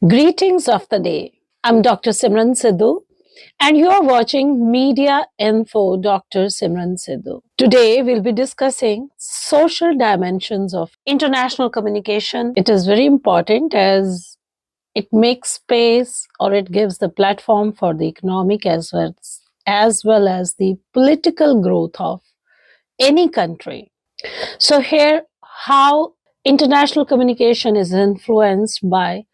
Greetings of the day. I'm Dr. Simran Sidhu, and you are watching Media Info Dr. Simran Sidhu. Today, we'll be discussing social dimensions of international communication. It is very important as it makes space or it gives the platform for the economic as well as the political growth of any country. So, here, how international communication is influenced by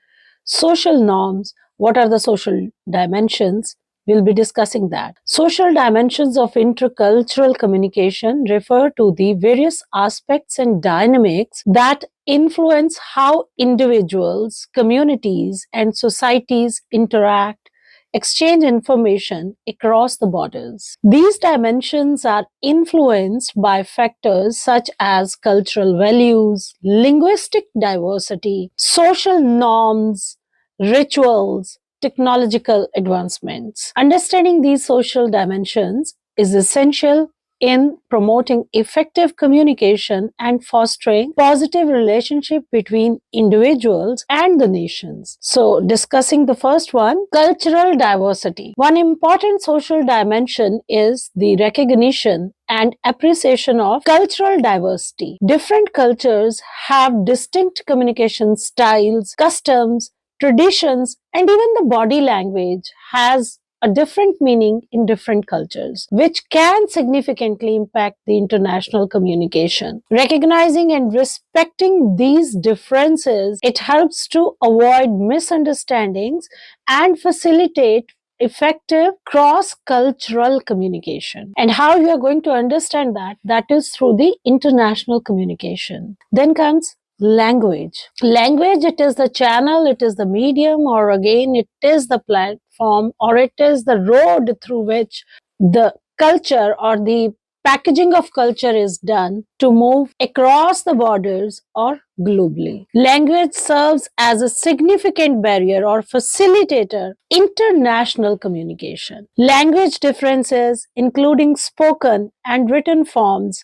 social norms. What are the social dimensions? We'll be discussing that. Social dimensions of intercultural communication refer to the various aspects and dynamics that influence how individuals, communities, and societies interact, exchange information across the borders. These dimensions are influenced by factors such as cultural values, linguistic diversity, social norms, rituals, technological advancements. Understanding these social dimensions is essential in promoting effective communication and fostering positive relationship between individuals and the nations. So, discussing the first one, cultural diversity. One important social dimension is the recognition and appreciation of cultural diversity. Different cultures have distinct communication styles, customs, traditions, and even the body language has a different meaning in different cultures, which can significantly impact the international communication. Recognizing and respecting these differences, it helps to avoid misunderstandings and facilitate effective cross-cultural communication. And how you are going to understand that? That is through the international communication. Then comes language. Language, it is the channel, it is the medium, or again, it is the platform, or it is the road through which the culture or the packaging of culture is done to move across the borders or globally. Language serves as a significant barrier or facilitator international communication. Language differences, including spoken and written forms,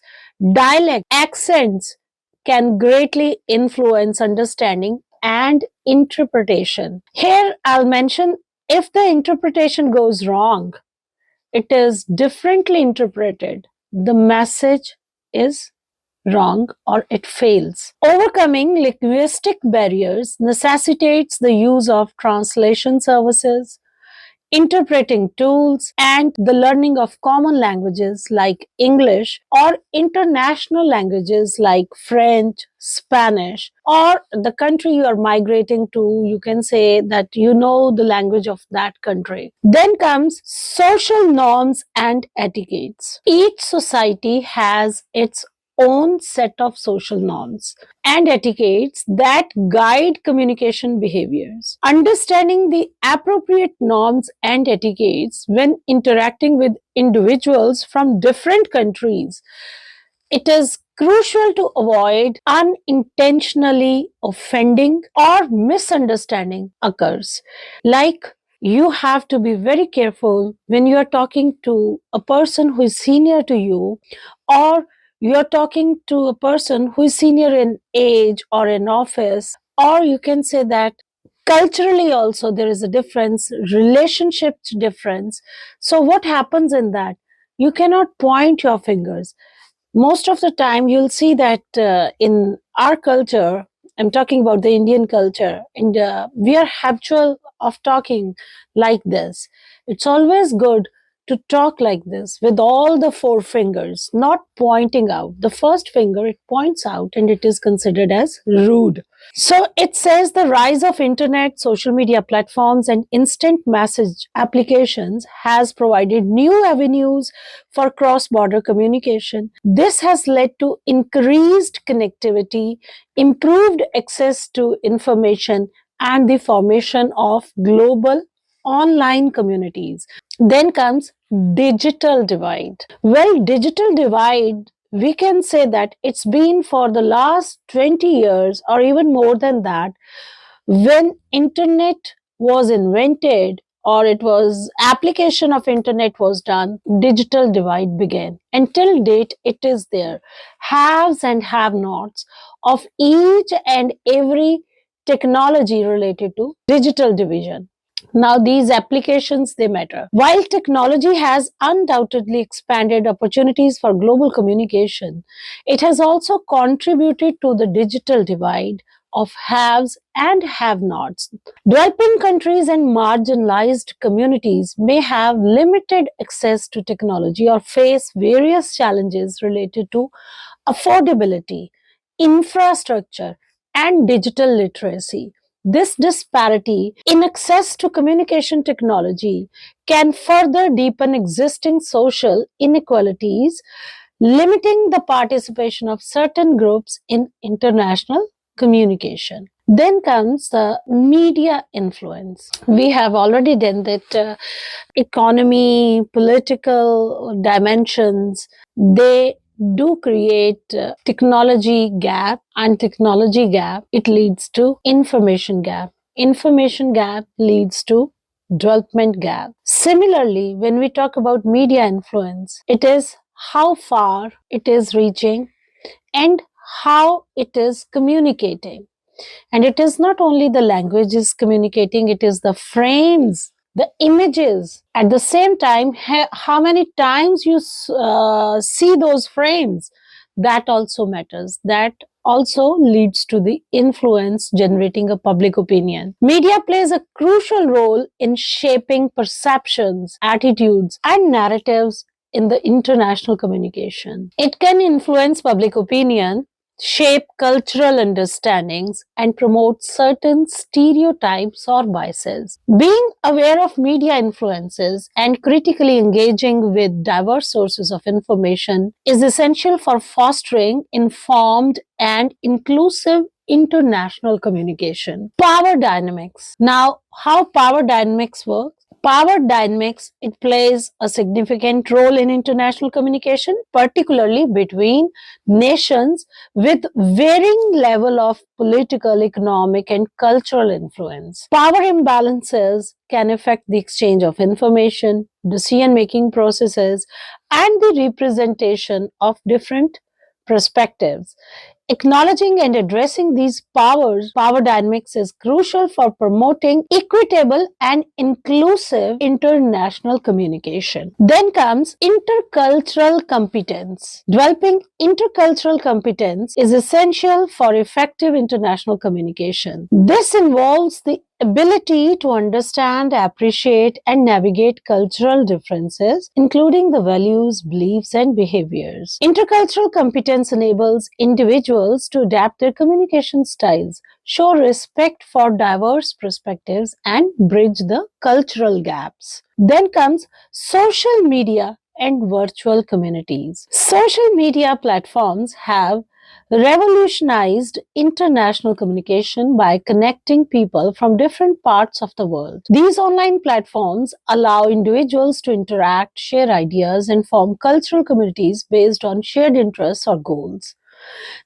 dialect, accents, can greatly influence understanding and interpretation. Here, I'll mention if the interpretation goes wrong, it is differently interpreted, the message is wrong or it fails. Overcoming linguistic barriers necessitates the use of translation services, interpreting tools, and the learning of common languages like English or international languages like French, Spanish, or the country you are migrating to, you can say that you know the language of that country. Then comes social norms and etiquettes. Each society has its own set of social norms and etiquettes that guide communication behaviors. Understanding the appropriate norms and etiquettes when interacting with individuals from different countries, it is crucial to avoid unintentionally offending or misunderstanding occurs. Like, you have to be very careful when you are talking to a person who is senior to you, or you're talking to a person who is senior in age or in office, or you can say that culturally also there is a difference, relationship difference. So, what happens in that? You cannot point your fingers. Most of the time, you'll see that in our culture, I'm talking about the Indian culture, and we are habitual of talking like this. It's always good to talk like this with all the four fingers, not pointing out. The first finger, it points out and it is considered as rude. So it says the rise of internet, social media platforms, and instant message applications has provided new avenues for cross-border communication. This has led to increased connectivity, improved access to information, and the formation of global online communities. Then comes digital divide. Well, digital divide, we can say that it's been for the last 20 years or even more than that. When internet was invented or it was application of internet was done, digital divide began. Until date, it is there. Haves and have nots of each and every technology related to digital division. Now, these applications, they matter. While technology has undoubtedly expanded opportunities for global communication, it has also contributed to the digital divide of haves and have-nots. Developing countries and marginalized communities may have limited access to technology or face various challenges related to affordability, infrastructure, and digital literacy. This disparity in access to communication technology can further deepen existing social inequalities, limiting the participation of certain groups in international communication. Then comes the media influence. We have already done that economy, political dimensions, they do create technology gap, and technology gap, it leads to information gap. Information gap leads to development gap. Similarly, when we talk about media influence, it is how far it is reaching and how it is communicating. And it is not only the language is communicating, it is the frames, the images. At the same time, how many times you see those frames, that also matters. That also leads to the influence generating a public opinion. Media plays a crucial role in shaping perceptions, attitudes, and narratives in the international communication. It can influence public opinion, shape cultural understandings, and promote certain stereotypes or biases. Being aware of media influences and critically engaging with diverse sources of information is essential for fostering informed and inclusive international communication. Power dynamics. Now, how power dynamics work? Power dynamics, it plays a significant role in international communication, particularly between nations with varying level of political, economic, and cultural influence. Power imbalances can affect the exchange of information, decision-making processes, and the representation of different perspectives. Acknowledging and addressing these power dynamics is crucial for promoting equitable and inclusive international communication. Then comes intercultural competence. Developing intercultural competence is essential for effective international communication. This involves the ability to understand, appreciate, and navigate cultural differences, including the values, beliefs, and behaviors. Intercultural competence enables individuals to adapt their communication styles, show respect for diverse perspectives, and bridge the cultural gaps. Then comes social media and virtual communities. Social media platforms have revolutionized international communication by connecting people from different parts of the world. These online platforms allow individuals to interact, share ideas, and form cultural communities based on shared interests or goals.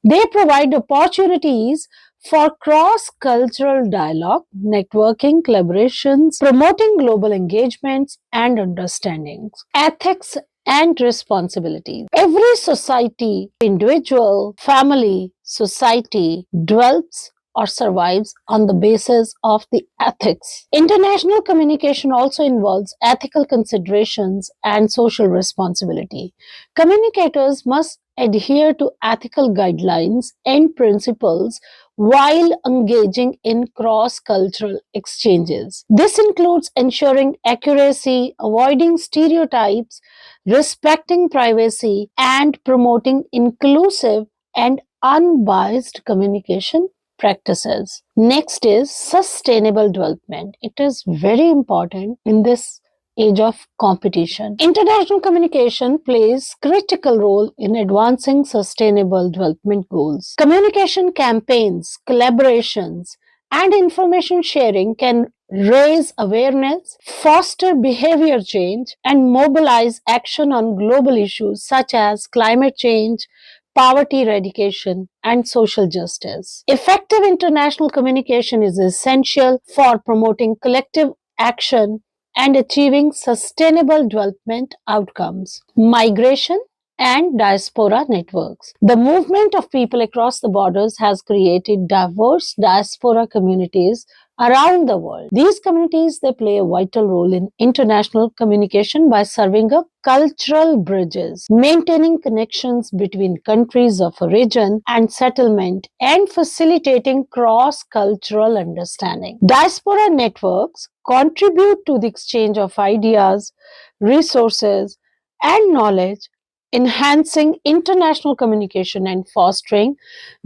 They provide opportunities for cross-cultural dialogue, networking, collaborations, promoting global engagements and understandings. Ethics and responsibilities. Every society, individual, family, society develops or survives on the basis of the ethics. International communication also involves ethical considerations and social responsibility. Communicators must adhere to ethical guidelines and principles while engaging in cross-cultural exchanges. This includes ensuring accuracy, avoiding stereotypes, respecting privacy, and promoting inclusive and unbiased communication practices. Next is sustainable development. It is very important in this age of competition. International communication plays critical role in advancing sustainable development goals. Communication campaigns, collaborations, and information sharing can raise awareness, foster behavior change, and mobilize action on global issues such as climate change, poverty eradication, and social justice. Effective international communication is essential for promoting collective action and achieving sustainable development outcomes. Migration and diaspora networks. The movement of people across the borders has created diverse diaspora communities around the world. These communities they play a vital role in international communication by serving a cultural bridges, maintaining connections between countries of origin and settlement and facilitating cross-cultural understanding. Diaspora networks contribute to the exchange of ideas, resources, and knowledge, enhancing international communication and fostering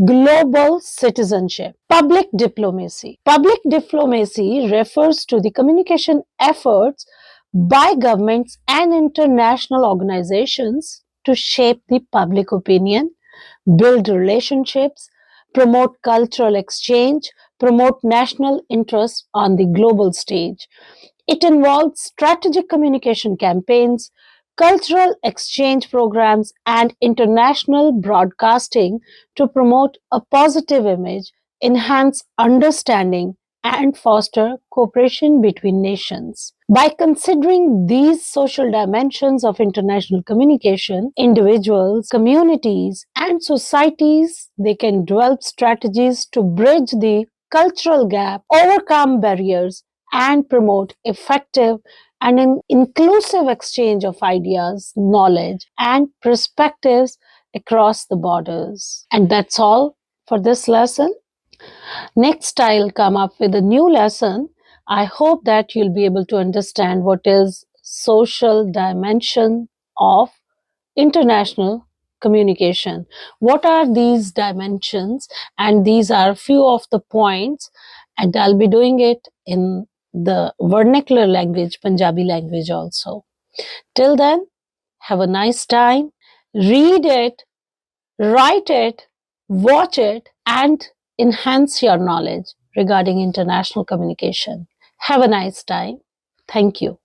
global citizenship. Public diplomacy. Public diplomacy refers to the communication efforts by governments and international organizations to shape the public opinion, build relationships, promote cultural exchange, promote national interests on the global stage. It involves strategic communication campaigns, cultural exchange programs, and international broadcasting to promote a positive image, enhance understanding, and foster cooperation between nations. By considering these social dimensions of international communication, individuals, communities, and societies they can develop strategies to bridge the cultural gap, overcome barriers, and promote effective and an inclusive exchange of ideas, knowledge, and perspectives across the borders. And that's all for this lesson. Next, I'll come up with a new lesson. I hope that you'll be able to understand what is social dimension of international communication. What are these dimensions? And these are few of the points, and I'll be doing it in the vernacular language, Punjabi language also. Till then, have a nice time. Read it, write it, watch it, and enhance your knowledge regarding international communication. Have a nice time. Thank you.